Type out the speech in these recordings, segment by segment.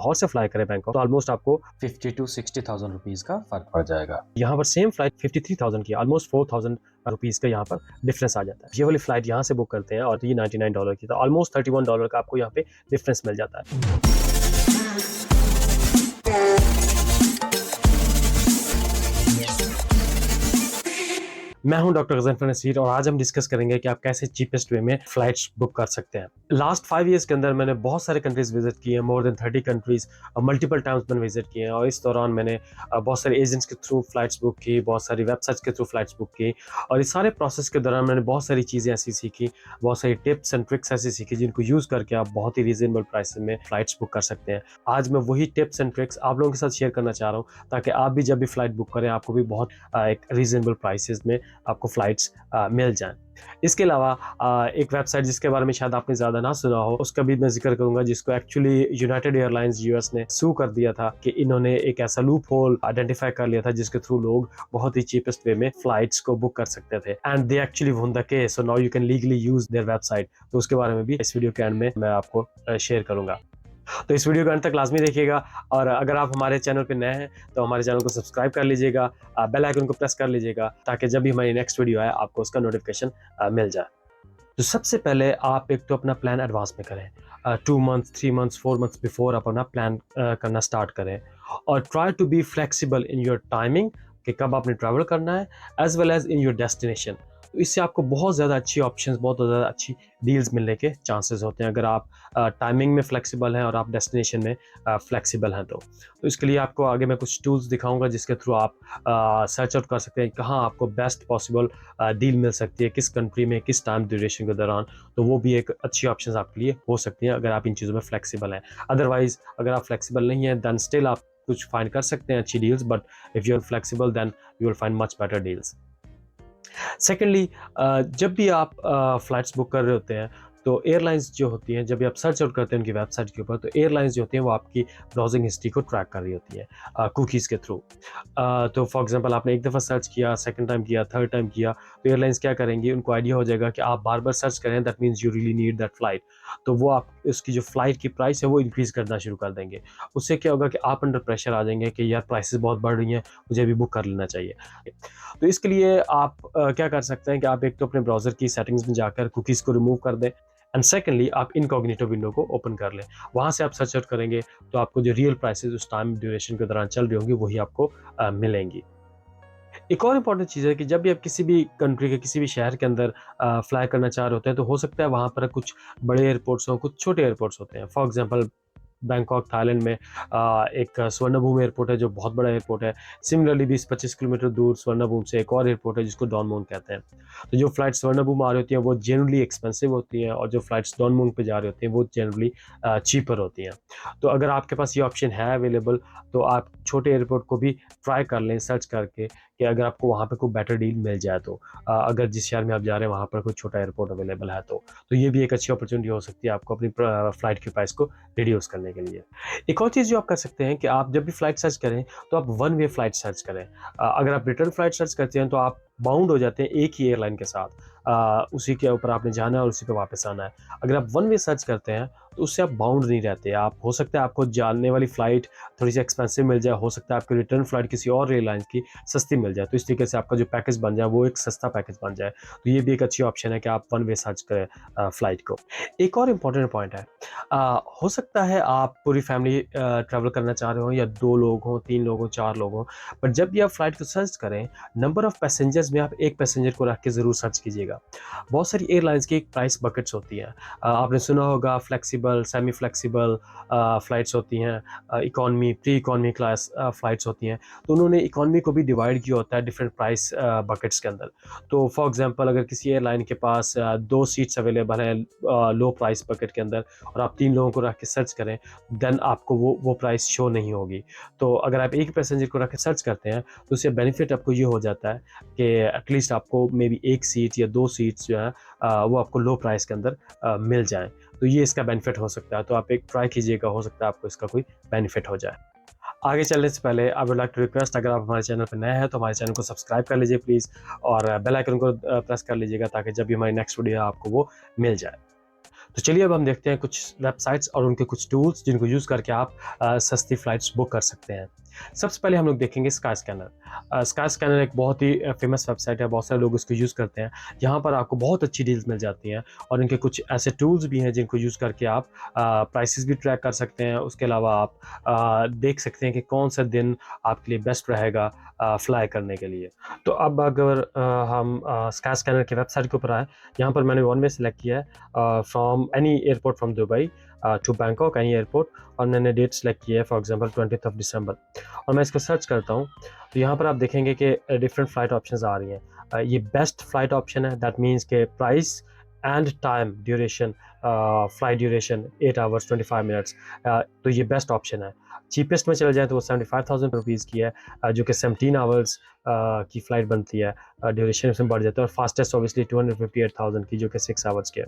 लाहौर से फ्लाई करें बैंकॉक तो ऑलमोस्ट आपको 50 to 60,000 रुपीज़ का फ़र्क पड़ जाएगा। यहाँ पर सेम फ्लाइट 53,000 की ऑलमोस्ट 4,000 रुपीज़ का यहाँ पर डिफरेंस आ जाता है। ये वाली फ्लाइट यहाँ से बुक करते हैं और ये $99 की, तो ऑलमोस्ट $31 का आपको यहाँ पे डिफरेंस मिल जाता है। मैं हूं डॉक्टर गज़नफ़र नसीर और आज हम डिस्कस करेंगे कि आप कैसे चीपेस्ट वे में फ्लाइट्स बुक कर सकते हैं। लास्ट 5 इयर्स के अंदर मैंने बहुत सारे कंट्रीज़ विज़िट किए हैं, more than 30 countries multiple times मैंने विज़िट किए हैं और इस दौरान मैंने बहुत सारे एजेंट्स के थ्रू फ्लाइट्स बुक की, बहुत सारी वेबसाइट्स के थ्रू फ्लाइट्स बुक की और इस सारे प्रोसेस के दौरान मैंने बहुत सारी चीज़ें ऐसी सीखी, बहुत सारी टिप्स एंड ट्रिक्स ऐसी सीखी जिनको यूज़ करके आप बहुत ही रीज़नेबल प्राइस में फ्लाइट्स बुक कर सकते हैं। आज मैं वही टिप्स एंड ट्रिक्स आप लोगों के साथ शेयर करना चाह रहा हूँ ताकि आप भी जब भी फ्लाइट बुक करें आपको भी बहुत एक रीज़नेबल प्राइसेस में आपको फ्लाइट्स मिल जाएं। इसके अलावा एक वेबसाइट जिसके बारे में शायद आपने ज़्यादा ना सुना हो उसका भी मैं जिक्र करूंगा, जिसको एक्चुअली यूनाइटेड एयरलाइंस यूएस ने सू कर दिया था कि इन्होंने एक ऐसा लूप होल आइडेंटिफाई कर लिया था जिसके थ्रू लोग बहुत ही चीपेस्ट वे में फ्लाइट्स को बुक कर सकते थे and they actually one the case, so now you can legally use their website. तो उसके बारे में भी इस वीडियो के एंड में मैं आपको शेयर करूंगा, तो इस वीडियो को अंत तक लाजमी देखिएगा और अगर आप हमारे चैनल पे नए हैं तो हमारे चैनल को सब्सक्राइब कर लीजिएगा, बेल आइकन को प्रेस कर लीजिएगा ताकि जब भी हमारी नेक्स्ट वीडियो आए आपको उसका नोटिफिकेशन मिल जाए। तो सबसे पहले आप एक तो अपना प्लान एडवांस में करें, 2 मंथ्स 3 मंथ्स 4 मंथ्स बिफोर आप अपना प्लान करना स्टार्ट करें और try to be flexible in your timing कि कब आपने ट्रैवल करना है as well as in your destination. तो इससे आपको बहुत ज़्यादा अच्छी ऑप्शंस, बहुत ज़्यादा अच्छी डील्स मिलने के चांसेस होते हैं अगर आप टाइमिंग में फ्लेक्सिबल हैं और आप डेस्टिनेशन में फ्लेक्सिबल हैं। तो इसके लिए आपको आगे मैं कुछ टूल्स दिखाऊंगा जिसके थ्रू आप सर्च आउट कर सकते हैं कहाँ आपको बेस्ट पॉसिबल डील मिल सकती है, किस कंट्री में, किस टाइम ड्यूरेशन के दौरान। तो वो भी एक अच्छी ऑप्शन आपके लिए हो सकती हैं अगर आप इन चीज़ों में फ्लेक्सिबल हैं। अदरवाइज़ अगर आप फ्लेक्सिबल नहीं हैं दैन स्टिल आप कुछ फाइंड कर सकते हैं अच्छी deals, but if you are flexible then you will find much better deals. Secondly, जब भी आप फ्लाइट्स बुक कर रहे होते हैं तो एयरलाइंस जो होती हैं, जब भी आप सर्च आउट करते हैं उनकी वेबसाइट के ऊपर, तो एयरलाइंस जो होती हैं वो आपकी ब्राउजिंग हिस्ट्री को ट्रैक कर रही होती है कुकीज़ के थ्रू। तो फॉर एग्जांपल आपने एक दफ़ा सर्च किया, सेकंड टाइम किया, थर्ड टाइम किया, तो एयरलाइंस क्या करेंगी, उनको आइडिया हो जाएगा कि आप बार बार सर्च करें, that means you really need that flight. तो वो आप उसकी जो फ्लाइट की प्राइस है वो इंक्रीज़ करना शुरू कर देंगे। उससे क्या होगा कि आप अंडर प्रेशर आ जाएंगे कि यार प्राइसेस बहुत बढ़ रही हैं, मुझे अभी बुक कर लेना चाहिए। तो इसके लिए आप क्या कर सकते हैं कि आप एक तो अपने ब्राउज़र की सेटिंग्स में जाकर कुकीज़ को रिमूव कर दें एंड सेकेंडली आप इनकॉग्निटो विंडो को ओपन कर लें। वहाँ से आप सर्च आउट करेंगे तो आपको जो रियल प्राइसेस उस टाइम ड्यूरेशन के दौरान चल रही होंगी वही आपको मिलेंगी। एक और इम्पॉर्टेंट चीज़ है कि जब भी आप किसी भी कंट्री के किसी भी शहर के अंदर फ्लाई करना चाह रहे होते हैं तो हो सकता है वहाँ पर कुछ बड़े एयरपोर्ट्स हों, कुछ छोटे एयरपोर्ट्स होते हैं। फॉर एग्जांपल बैंकॉक थाईलैंड में एक स्वर्णभूमि एयरपोर्ट है जो बहुत बड़ा एयरपोर्ट है। सिमिलरली 20-25 किलोमीटर दूर स्वर्णभूमि से एक और एयरपोर्ट है जिसको डॉन मून कहते हैं। तो जो फ्लाइट्स स्वर्णभूमि आ रही होती हैं वो जनरली एक्सपेंसिव होती हैं और जो फ्लाइट्स डॉन मून पे जा रही होती हैं वो जनरली चीपर होती हैं। तो अगर आपके पास ये ऑप्शन है अवेलेबल तो आप छोटे एयरपोर्ट को भी ट्राई कर लें सर्च करके कि अगर आपको वहाँ पे कोई बेटर डील मिल जाए तो अगर जिस शहर में आप जा रहे हैं वहाँ पर कोई छोटा एयरपोर्ट अवेलेबल है तो ये भी एक अच्छी अपॉर्चुनिटी हो सकती है आपको अपनी फ्लाइट की प्राइस को रिड्यूस करने के लिए। एक और चीज़ जो आप कर सकते हैं कि आप जब भी फ्लाइट सर्च करें तो आप वन वे फ्लाइट सर्च करें। अगर आप रिटर्न फ्लाइट सर्च करते हैं तो आप बाउंड हो जाते हैं एक ही एयरलाइन के साथ, उसी के ऊपर आपने जाना है और उसी पे वापस आना है। अगर आप वन वे सर्च करते हैं तो उससे आप बाउंड नहीं रहते। आप हो सकता है आपको जाने वाली फ़्लाइट थोड़ी सी एक्सपेंसिव मिल जाए, हो सकता है आपकी रिटर्न फ़्लाइट किसी और एयरलाइंस की सस्ती मिल जाए, तो इस तरीके से आपका जो पैकेज बन जाए वो एक सस्ता पैकेज बन जाए। तो ये भी एक अच्छी ऑप्शन है कि आप वन वे सर्च करें फ़्लाइट को। एक और इम्पॉर्टेंट पॉइंट है, हो सकता है आप पूरी फैमिली ट्रैवल करना चाह रहे हो या 2 लोग हों, 3 लोग हों, 4 लोग हों, बट जब भी आप फ़्लाइट को सर्च करें नंबर ऑफ़ पैसेंजर्स में आप एक पैसेंजर को रख के ज़रूर सर्च कीजिएगा। बहुत सारी एयरलाइंस की प्राइस बकेट्स होती हैं, आपने सुना होगा फ्लेक्सिबल, सेमी फ्लेक्सिबल फ़्लाइट्स होती हैं, economy, pre economy class flights होती हैं। तो उन्होंने इकॉनमी को भी डिवाइड किया होता है डिफरेंट प्राइस बकेट्स के अंदर। तो फॉर एग्जांपल अगर किसी एयरलाइन के पास 2 सीट्स अवेलेबल हैं लो प्राइस बकेट के अंदर और आप 3 लोगों को रख के सर्च करें देन आपको वो प्राइस शो नहीं होगी। तो अगर आप एक पैसेंजर को रख के सर्च करते हैं तो उससे बेनिफिट आपको ये हो जाता है कि एटलीस्ट आपको मे बी 1 सीट या 2 सीट्स जो है वो आपको लो प्राइस के अंदर मिल जाएँ। तो ये इसका बेनिफिट हो सकता है, तो आप एक ट्राई कीजिएगा, हो सकता है आपको इसका कोई बेनिफिट हो जाए। आगे चलने से पहले I would like to request, अगर आप हमारे चैनल पर नए हैं तो हमारे चैनल को सब्सक्राइब कर लीजिए प्लीज़ और बेल आइकन को प्रेस कर लीजिएगा ताकि जब भी हमारी नेक्स्ट वीडियो है आपको वो मिल जाए। तो चलिए अब हम देखते हैं कुछ वेबसाइट्स और उनके कुछ टूल्स जिनको यूज़ करके आप सस्ती फ़्लाइट्स बुक कर सकते हैं। सबसे पहले हम लोग देखेंगे स्काई स्कैनर। स्काई स्कैनर एक बहुत ही फ़ेमस वेबसाइट है, बहुत सारे लोग इसको यूज़ करते हैं। यहाँ पर आपको बहुत अच्छी डील्स मिल जाती हैं और इनके कुछ ऐसे टूल्स भी हैं जिनको यूज़ करके आप प्राइसेस भी ट्रैक कर सकते हैं। उसके अलावा आप देख सकते हैं कि कौन-सा दिन आपके लिए बेस्ट रहेगा फ्लाई करने के लिए। तो अब अगर हम स्काई स्कैनर की वेबसाइट के ऊपर आएँ, यहाँ पर मैंने वन वे सेलेक्ट किया है from any airport from Dubai to Bangkok any airport, और मैंने डेट सेलेक्ट की है for example 20th of December, और मैं इसको सर्च करता हूँ तो यहाँ पर आप देखेंगे कि डिफरेंट फ़्लाइट ऑप्शंस आ रही हैं। ये बेस्ट फ़्लाइट ऑप्शन है, दैट मीन्स के price and time duration, flight duration 8 hours 25 minutes, तो ये बेस्ट ऑप्शन है। चीपेस्ट में चले जाएँ तो वो 75,000 रुपीज़ की है, जो कि 17 आवर्स की फ़्लाइट बनती है, ड्यूरेशन इसमें बढ़ जाता है, और फास्टेस्ट ऑब्वियसली 258,000 की, जो कि 6 आवर्स की है।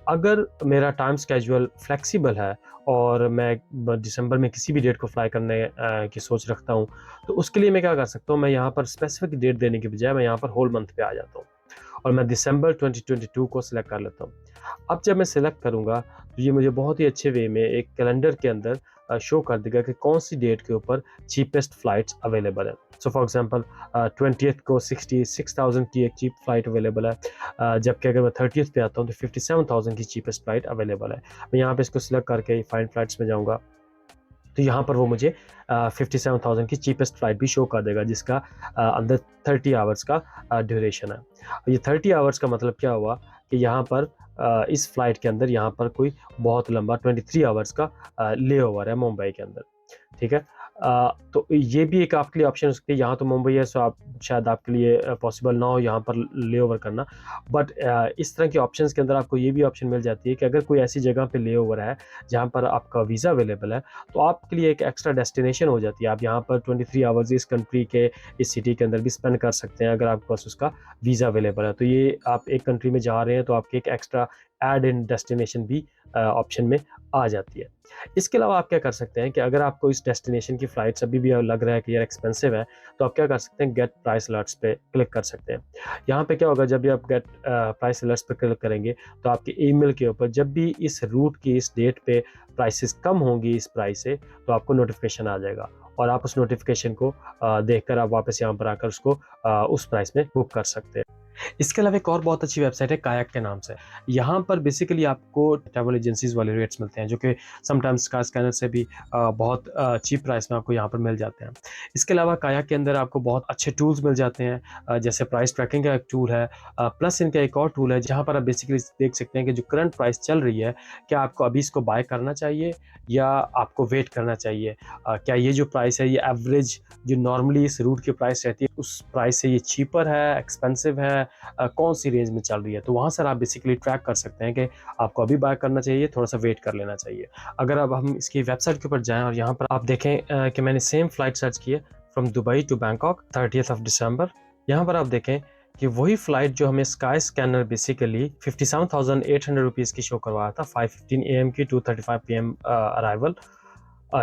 अगर मेरा टाइम स्केड्यूल फ्लेक्सिबल है और मैं दिसंबर में किसी भी डेट को फ्लाई करने की सोच रखता हूँ, तो उसके लिए मैं क्या कर सकता हूँ, मैं यहाँ पर स्पेसिफिक डेट देने की बजाय मैं यहाँ पर होल मंथ पे आ जाता हूँ और मैं दिसंबर 2022 को सिलेक्ट कर लेता हूँ। अब जब मैं सिलेक्ट करूँगा तो ये मुझे बहुत ही अच्छे वे में एक कैलेंडर के अंदर शो कर देगा कि कौन सी डेट के ऊपर चीपेस्ट फ़्लाइट्स अवेलेबल है। सो फॉर एग्जांपल 20th को 66,000 की एक चीप फ़्लाइट अवेलेबल है, जबकि अगर मैं 30th पे आता हूँ तो 57,000 की चीपेस्ट फ़्लाइट अवेलेबल है। मैं यहाँ पे इसको सिलेक्ट करके फाइंड फ़्लाइट्स में जाऊँगा तो यहाँ पर वो मुझे 57,000 की चीपेस्ट फ़्लाइट भी शो कर देगा, जिसका अंदर 30 आवर्स का ड्यूरेशन है। ये 30 आवर्स का मतलब क्या हुआ कि यहाँ पर इस फ़्लाइट के अंदर यहाँ पर कोई बहुत लंबा 23 आवर्स का लेओवर है मुंबई के अंदर, ठीक है? तो ये भी एक आपके लिए ऑप्शन हो सकती है। यहाँ तो मुंबई है, सो आप शायद आपके लिए पॉसिबल ना हो यहाँ पर लेओवर करना, बट इस तरह के ऑप्शंस के अंदर आपको ये भी ऑप्शन मिल जाती है कि अगर कोई ऐसी जगह पे लेओवर है जहाँ पर आपका वीज़ा अवेलेबल है, तो आपके लिए एक एक्स्ट्रा डेस्टिनेशन हो जाती है। आप यहाँ पर 23 आवर्स इस कंट्री के, इस सिटी के अंदर भी स्पेंड कर सकते हैं अगर आपके पास उसका वीज़ा अवेलेबल है। तो ये आप एक कंट्री में जा रहे हैं तो आपकी एक एक्स्ट्रा ऐड इन डेस्टिनेशन भी ऑप्शन में आ जाती है। इसके अलावा आप क्या कर सकते हैं कि अगर आपको इस डेस्टिनेशन की फ़्लाइट्स अभी भी लग रहा है कि यार एक्सपेंसिव है, तो आप क्या कर सकते हैं, गेट प्राइस अलर्ट्स पे क्लिक कर सकते हैं। यहाँ पे क्या होगा, जब भी आप गेट प्राइस अलर्ट्स पे क्लिक करेंगे तो आपके ईमेल के ऊपर जब भी इस रूट की इस डेट पे प्राइसेस कम होंगी इस प्राइस से, तो आपको नोटिफिकेशन आ जाएगा और आप उस नोटिफिकेशन को देखकर आप वापस यहाँ पर आकर उसको उस प्राइस में बुक कर सकते हैं। इसके अलावा एक और बहुत अच्छी वेबसाइट है कायाक के नाम से। यहाँ पर बेसिकली आपको ट्रैवल एजेंसीज़ वाले रेट्स मिलते हैं, जो कि समटाइम्स स्काई स्कैनर से भी बहुत चीप प्राइस में आपको यहाँ पर मिल जाते हैं। इसके अलावा कायाक के अंदर आपको बहुत अच्छे टूल्स मिल जाते हैं, जैसे प्राइस ट्रैकिंग का एक टूल है, प्लस इनका एक और टूल है जहाँ पर आप बेसिकली देख सकते हैं कि जो करंट प्राइस चल रही है, क्या आपको अभी इसको बाय करना चाहिए या आपको वेट करना चाहिए। क्या ये जो प्राइस है ये एवरेज जो नॉर्मली इस रूट की प्राइस रहती है उस प्राइस से ये चीपर है, एक्सपेंसिव है, कौन सी रेंज में चल रही है। तो वहाँ सर आप बेसिकली ट्रैक कर सकते हैं कि आपको अभी बाय करना चाहिए, थोड़ा सा वेट कर लेना चाहिए। अगर अब हम इसकी वेबसाइट के ऊपर जाएँ और यहाँ पर आप देखें कि मैंने सेम फ्लाइट सर्च की है from Dubai to Bangkok 30th of December. यहाँ पर आप देखें कि वही फ्लाइट जो हमें स्काई स्कैनर बेसिकली 57,800 रुपीज़ की शो करवाया था, 5:15 AM की 2:35 PM अराइवल।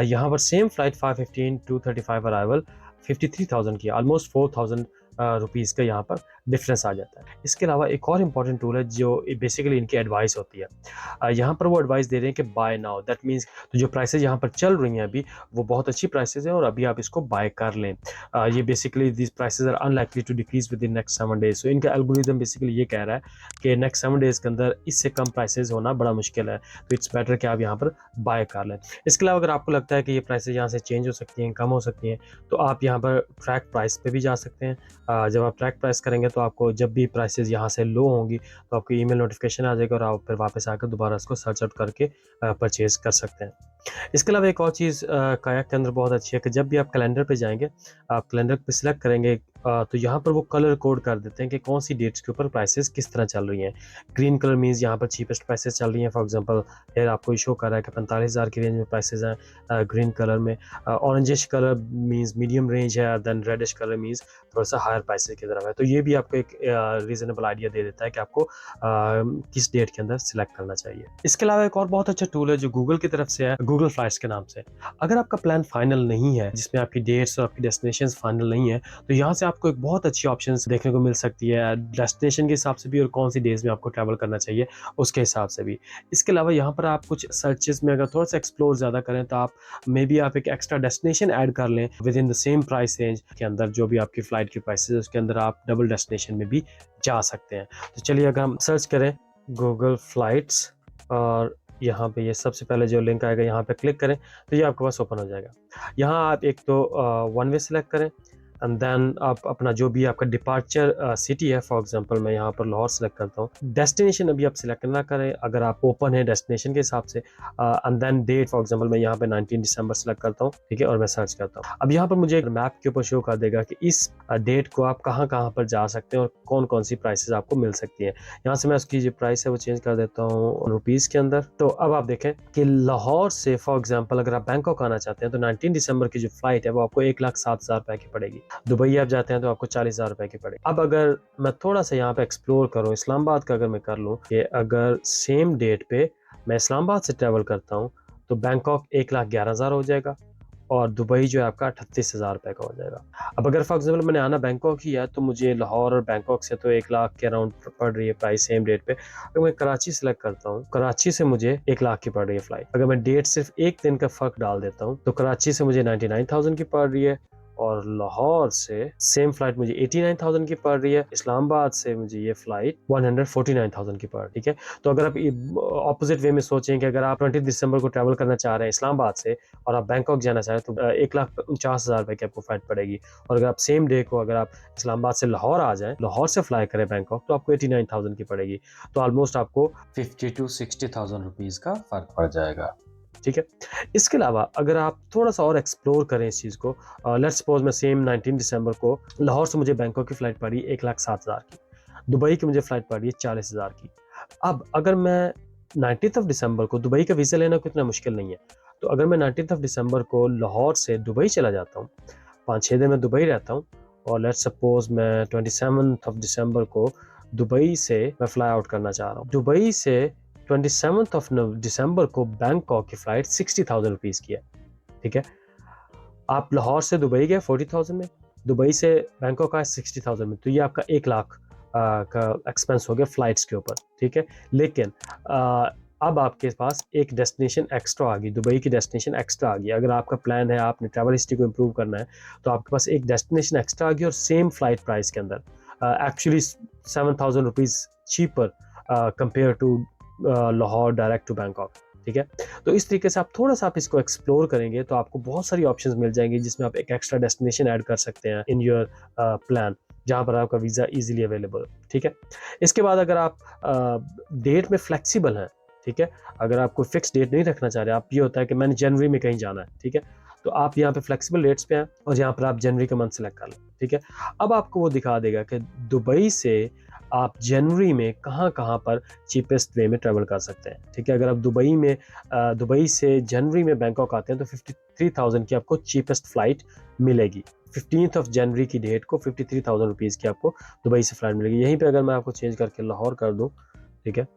यहाँ पर सेम फ्लाइट 5:15 2:35 अराइवल 53,000 की, ऑलमोस्ट 4,000 रुपीज़ का यहाँ पर डिफरेंस आ जाता है। इसके अलावा एक और इम्पॉर्टेंट टूल है जो बेसिकली इनकी एडवाइस होती है। यहाँ पर वो एडवाइस दे रहे हैं कि बाय नाउ, दैट मीन्स तो जो प्राइसेस यहाँ पर चल रही हैं अभी वो बहुत अच्छी प्राइसेस हैं और अभी आप इसको बाय कर लें। ये basically this prices are unlikely to decrease within next 7 days. So इनका एल्गोरिदम बेसिकली ये कह रहा है कि नेक्स्ट 7 डेज के अंदर इससे कम प्राइसेस होना बड़ा मुश्किल है, तो इट्स बेटर कि आप यहाँ पर बाय कर लें। इसके अलावा अगर आपको लगता है कि ये प्राइसेस यहाँ से चेंज हो सकती हैं, कम हो सकती हैं, तो आप यहाँ पर ट्रैक प्राइस पे भी जा सकते हैं। जब आप ट्रैक प्राइस करेंगे तो आपको जब भी प्राइसेस यहाँ से लो होंगी तो आपको ईमेल नोटिफिकेशन आ जाएगा और आप फिर वापस आकर दोबारा उसको सर्च आउट करके परचेज़ कर सकते हैं। इसके अलावा एक और चीज़ कायाक के अंदर बहुत अच्छी है कि जब भी आप कैलेंडर पे जाएंगे, आप कैलेंडर पे सिलेक्ट करेंगे तो यहाँ पर वो कलर कोड कर देते हैं कि कौन सी डेट्स के ऊपर प्राइसेस किस तरह चल रही हैं। ग्रीन कलर मीन्स यहाँ पर चीपेस्ट प्राइसेस चल रही हैं। फॉर एग्जांपल यार आपको शो कर रहा है कि 45,000 की रेंज में प्राइसेस हैं ग्रीन कलर में। Orangish colour means medium range है, देन रेडिश कलर मीन्स थोड़ा सा हायर प्राइसेस की तरफ है। तो ये भी आपको एक रीजनेबल आइडिया दे देता है कि आपको किस डेट के अंदर सिलेक्ट करना चाहिए। इसके अलावा एक और बहुत अच्छा टूल है जो गूगल की तरफ से है, गूगल फ्लाइट्स के नाम से। अगर आपका प्लान फाइनल नहीं है, जिसमें आपकी डेट्स और आपकी डेस्टिनेशन फाइनल नहीं है, तो यहाँ से आपको एक बहुत अच्छी ऑप्शंस देखने को मिल सकती है, डेस्टिनेशन के हिसाब से भी और कौन सी डेज़ में आपको ट्रैवल करना चाहिए उसके हिसाब से भी। इसके अलावा यहाँ पर आप कुछ सर्चेज़ में अगर थोड़ा-सा एक्सप्लोर ज़्यादा करें तो आप मेबी आप एक एक्स्ट्रा डेस्टिनेशन ऐड कर लें with in the same price range के अंदर, जो भी आपकी फ़्लाइट की प्राइसेज़ है उसके अंदर आप डबल डेस्टिनेशन में भी जा सकते हैं। तो चलिए अगर हम सर्च करें गूगल फ्लाइट्स और यहाँ पे ये सबसे पहले जो लिंक आएगा यहाँ पे क्लिक करें तो ये आपके पास ओपन हो जाएगा। यहाँ आप एक तो वन वे सिलेक्ट करें एंड देन आप अपना जो भी आपका डिपार्चर सिटी है, फॉर एग्जांपल मैं यहाँ पर लाहौर सेलेक्ट करता हूँ। डेस्टिनेशन अभी आप सिलेक्ट ना करें अगर आप ओपन है डेस्टिनेशन के हिसाब से, and then date, for example मैं यहाँ पे 19 दिसंबर सेलेक्ट करता हूँ, ठीक है, और मैं सर्च करता हूँ। अब यहाँ पर मुझे एक मैप के ऊपर शो कर देगा कि इस डेट को आप कहाँ कहाँ पर जा सकते हैं और कौन कौन सी प्राइसेस आपको मिल सकती है। यहाँ से मैं उसकी जो प्राइस है वो चेंज कर देता हूँ रुपीज़ के अंदर। तो अब आप देखें कि लाहौर से फॉर एग्जांपल अगर आप बैंकॉक आना चाहते हैं तो 19 दिसंबर की जो फ्लाइट है वो आपको 1,07,000 रुपए की पड़ेगी। दुबई आप जाते हैं तो आपको 40,000 रुपए की पड़ेगी। अब अगर मैं थोड़ा सा यहाँ पे एक्सप्लोर करूँ, इस्लामाबाद का अगर मैं कर लूँ कि अगर सेम डेट पे मैं इस्लामाबाद से ट्रैवल करता हूँ तो बैंकॉक 1,11,000 हो जाएगा और दुबई जो है आपका 38,000 रुपए का हो जाएगा। अब अगर फॉर एग्जाम्पल मैंने आना बैंकॉक ही है तो मुझे लाहौर और बैंकॉक से तो 1 लाख के अराउंड पड़ रही है प्राइस सेम डेट पे। अगर मैं कराची सेलेक्ट करता हूँ, कराची से मुझे 1 लाख की पड़ रही है फ्लाइट। अगर मैं डेट सिर्फ एक दिन का फर्क डाल देता हूँ तो कराची से मुझे 99,000 की पड़ रही है और लाहौर से सेम फ्लाइट मुझे 89,000 की पड़ रही है। इस्लामाबाद से मुझे ये फ्लाइट 149,000 की पड़ रही है, ठीक है। तो अगर आप ऑपोजिट वे में सोचें कि अगर आप 20 दिसंबर को ट्रैवल करना चाह रहे हैं इस्लामाबाद से और आप बैंकॉक जाना चाह रहे हैं तो 1,49,000 रुपए की आपको फ्लाइट पड़ेगी। और अगर आप सेम डे को अगर आप इस्लामाबाद से लाहौर आ जाएं, लाहौर से फ्लाई करें बैंकॉक तो आपको 89,000 की पड़ेगी। तो ऑलमोस्ट आपको 50 to 60,000 रुपीज़ का फ़र्क पड़ जाएगा। ठीक है। इसके अलावा अगर आप थोड़ा सा और एक्सप्लोर करें इस चीज़ को, लेट्स सपोज मैं सेम 19 दिसंबर को लाहौर से मुझे बैंकॉक की फ़्लाइट पड़ी 1,07,000 की, दुबई की मुझे फ़्लाइट पड़ी है 40,000 की। अब अगर मैं 19th ऑफ दिसंबर को, दुबई का वीज़ा लेना कोई इतना मुश्किल नहीं है, तो अगर मैं 19th ऑफ दिसंबर को लाहौर से दुबई चला जाता हूँ, 5-6 दिन मैं दुबई रहता हूँ और लेट्स सपोज मैं 27th ऑफ दिसंबर को दुबई से मैं फ्लाई आउट करना चाह रहा हूँ। दुबई से 27th ऑफ दिसंबर को बैंकॉक की फ्लाइट 60,000 रुपीज़ की है, ठीक है। आप लाहौर से दुबई गए 40,000 में, दुबई से बैंकॉक आए 60,000 में, तो ये आपका 1 लाख का एक्सपेंस हो गया फ्लाइट्स के ऊपर, ठीक है। लेकिन अब आपके पास एक डेस्टिनेशन एक्स्ट्रा आ गई, दुबई की डेस्टिनेशन एक्स्ट्रा आ गई। अगर आपका प्लान है आपने ट्रैवल हिस्ट्री को इम्प्रूव करना है तो आपके पास एक डेस्टिनेशन एक्स्ट्रा आ गई और सेम फ्लाइट प्राइस के अंदर actually 7,000 rupees cheaper compare to Lahore direct to Bangkok, ठीक है। तो इस तरीके से आप थोड़ा सा आप इसको एक्सप्लोर करेंगे तो आपको बहुत सारी ऑप्शंस मिल जाएंगी जिसमें आप एक एक्स्ट्रा डेस्टिनेशन ऐड कर सकते हैं इन योर प्लान, जहाँ पर आपका वीज़ा इजीली अवेलेबल, ठीक है। इसके बाद अगर आप डेट में फ्लेक्सिबल हैं, ठीक है, अगर आप कोई फिक्स डेट नहीं रखना चाह रहे, आप ये होता है कि मैंने जनवरी में कहीं जाना है, ठीक है, तो आप यहाँ पे फ्लेक्सिबल डेट्स पे हैं और यहाँ पर आप जनवरी का मंथ सेलेक्ट कर लें, ठीक है। अब आपको वो दिखा देगा कि दुबई से आप जनवरी में कहाँ कहाँ पर चीपेस्ट वे में ट्रैवल कर सकते हैं, ठीक है। अगर आप दुबई से जनवरी में बैंकॉक आते हैं तो 53,000 की आपको चीपेस्ट फ्लाइट मिलेगी। 15th ऑफ जनवरी की डेट को 53,000 रुपीज़ की आपको दुबई से फ्लाइट मिलेगी। यहीं पे अगर मैं आपको चेंज करके लाहौर कर दूँ, ठीक है,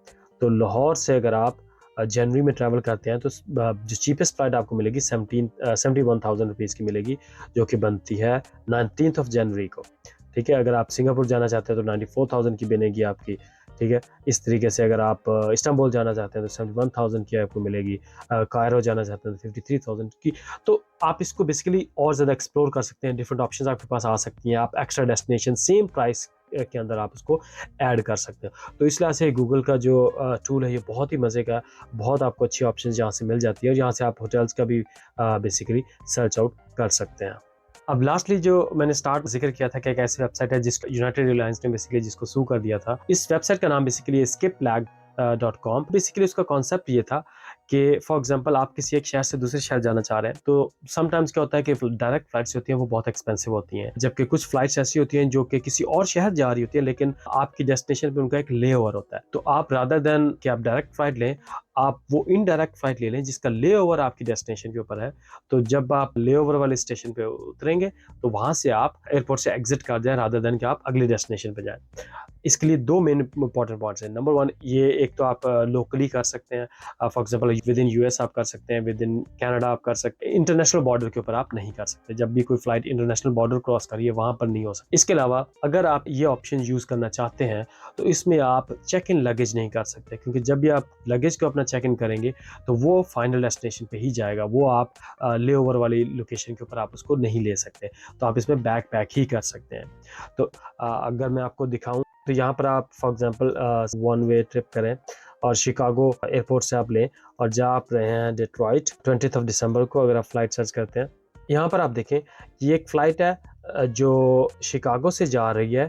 तो लाहौर से अगर आप जनवरी में ट्रैवल करते हैं तो जो चीपेस्ट फ्लाइट आपको मिलेगी 71,000 रुपीज़ की मिलेगी, जो कि बनती है 19th ऑफ जनवरी को, ठीक है। अगर आप सिंगापुर जाना चाहते हैं तो 94,000 की बनेगी आपकी, ठीक है। इस तरीके से अगर आप इस्तांबुल जाना चाहते हैं तो 71,000 की आपको मिलेगी, कायरो जाना चाहते हैं तो 53,000 की। तो आप इसको बेसिकली और ज़्यादा एक्सप्लोर कर सकते हैं, डिफरेंट ऑप्शंस आपके पास आ सकती हैं, आप एक्स्ट्रा डेस्टिनेशन सेम प्राइस के अंदर आप उसको ऐड कर सकते हैं। तो इस लिहाज से गूगल का जो टूल है ये बहुत ही मज़े का, बहुत आपको अच्छी ऑप्शंस यहाँ से मिल जाती है और यहाँ से आप होटल्स का भी बेसिकली सर्च आउट कर सकते हैं। अब लास्टली जो मैंने स्टार्ट जिक्र किया था कि एक ऐसी वेबसाइट है जिसको यूनाइटेड एयरलाइंस ने बेसिकली जिसको सू कर दिया था। इस वेबसाइट का नाम बेसिकली skiplag.com। बेसिकली उसका कॉन्सेप्ट ये था कि फॉर एग्जांपल आप किसी एक शहर से दूसरे शहर जाना चाह रहे हैं तो समटाइम्स क्या होता है कि डायरेक्ट फ्लाइट्स होती हैं वो बहुत एक्सपेंसिव होती हैं, जबकि कुछ फ्लाइट्स ऐसी होती हैं जो कि किसी और शहर जा रही होती है लेकिन आपकी डेस्टिनेशन पे उनका एक ले ओवर होता है। तो आप रादर देन कि आप डायरेक्ट फ्लाइट लें, आप वो इनडायरेक्ट फ्लाइट ले लें जिसका लेओवर आपकी डेस्टिनेशन के ऊपर है। तो जब आप लेओवर वाले स्टेशन पे उतरेंगे तो वहाँ से आप एयरपोर्ट से एग्जिट कर जाएँ रादर देन कि आप अगले डेस्टिनेशन पे जाएँ। इसके लिए 2 मेन इम्पोर्टेंट पॉइंट्स हैं। नंबर 1, ये एक तो आप लोकली कर सकते हैं, for example with in US आप कर सकते हैं, विद इन कनाडा आप कर सकते हैं। इंटरनेशनल बॉर्डर के ऊपर आप नहीं कर सकते। जब भी कोई फ्लाइट इंटरनेशनल बॉर्डर क्रॉस करिए वहाँ पर नहीं हो सकता। इसके अलावा अगर आप ये ऑप्शन यूज़ करना चाहते हैं तो इसमें आप चेक इन लगेज नहीं कर सकते, क्योंकि जब भी आप लगेज को अपना चेक इन करेंगे तो वो फाइनल डेस्टिनेशन पे ही जाएगा। वो आप लेओवर वाली लोकेशन के ऊपर आप उसको नहीं ले सकते। तो आप इसमें बैक पैक ही कर सकते हैं। तो अगर मैं आपको दिखाऊं तो यहाँ पर आप for example one way trip करें और शिकागो एयरपोर्ट से आप लें और जा आप रहे हैं डिट्रॉइट 20 दिसंबर को। अगर आप फ्लाइट सर्च करते हैं, यहाँ पर आप देखें ये एक फ़्लाइट है जो शिकागो से जा रही है।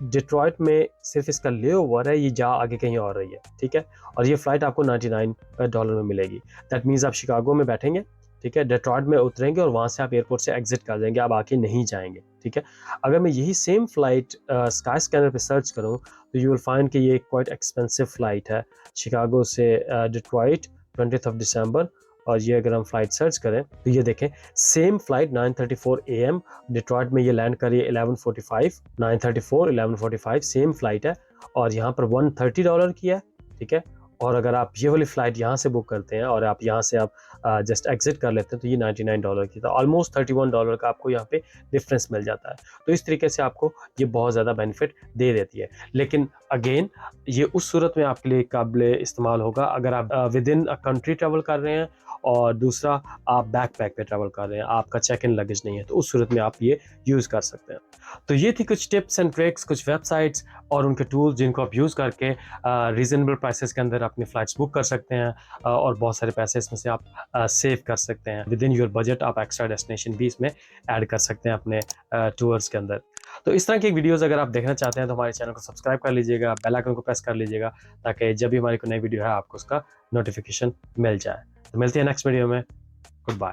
डिट्रॉइट में सिर्फ इसका लेओवर है, ये जा आगे कहीं और रही है, ठीक है। और ये फ़्लाइट आपको $99 में मिलेगी। दैट मीन्स आप शिकागो में बैठेंगे, ठीक है, डेट्रॉइट में उतरेंगे और वहाँ से आप एयरपोर्ट से एग्जिट कर देंगे, आप आके नहीं जाएंगे, ठीक है। अगर मैं यही सेम फ्लाइट स्काई स्कैनर पे सर्च करूँ तो यू विल फाइंड कि ये क्वाइट एक्सपेंसिव फ़्लाइट है शिकागो से डिट्रॉइट 20 दिसंबर। और ये अगर हम फ्लाइट सर्च करें तो ये देखें सेम फ्लाइट 9:34 AM डिट्रॉइट में ये लैंड करी है 11:45, 9:34 11:45 सेम फ्लाइट है और यहाँ पर $130 की है, ठीक है। और अगर आप ये वाली फ़्लाइट यहाँ से बुक करते हैं और आप यहाँ से आप जस्ट एग्जिट कर लेते हैं तो ये $99 की था। ऑलमोस्ट $31 का आपको यहाँ पे डिफरेंस मिल जाता है। तो इस तरीके से आपको ये बहुत ज़्यादा बेनिफिट दे देती है। लेकिन अगेन ये उस सूरत में आपके लिए काबिल इस्तेमाल होगा अगर आप with in a country travel कर रहे हैं और दूसरा आप बैकपैक पे ट्रैवल कर रहे हैं, आपका चेक इन लगेज नहीं है, तो उस सूरत में आप ये यूज़ कर सकते हैं। तो ये थी कुछ टिप्स एंड ट्रिक्स, कुछ वेबसाइट्स और उनके टूल्स जिनको आप यूज़ करके रीज़नेबल प्राइसेस के अंदर अपनी फ़्लाइट्स बुक कर सकते हैं और बहुत सारे पैसे इसमें से आप सेव कर सकते हैं। विद इन योर बजट आप एक्स्ट्रा डेस्टिनेशन भी इसमें ऐड कर सकते हैं अपने टूर्स के अंदर। तो इस तरह की वीडियोज़ अगर आप देखना चाहते हैं तो हमारे चैनल को सब्सक्राइब कर लीजिएगा, बेल आइकन को प्रेस कर लीजिएगा ताकि जब भी हमारी कोई नई वीडियो है आपको उसका नोटिफिकेशन मिल जाए। तो मिलते हैं नेक्स्ट वीडियो में। Good bye.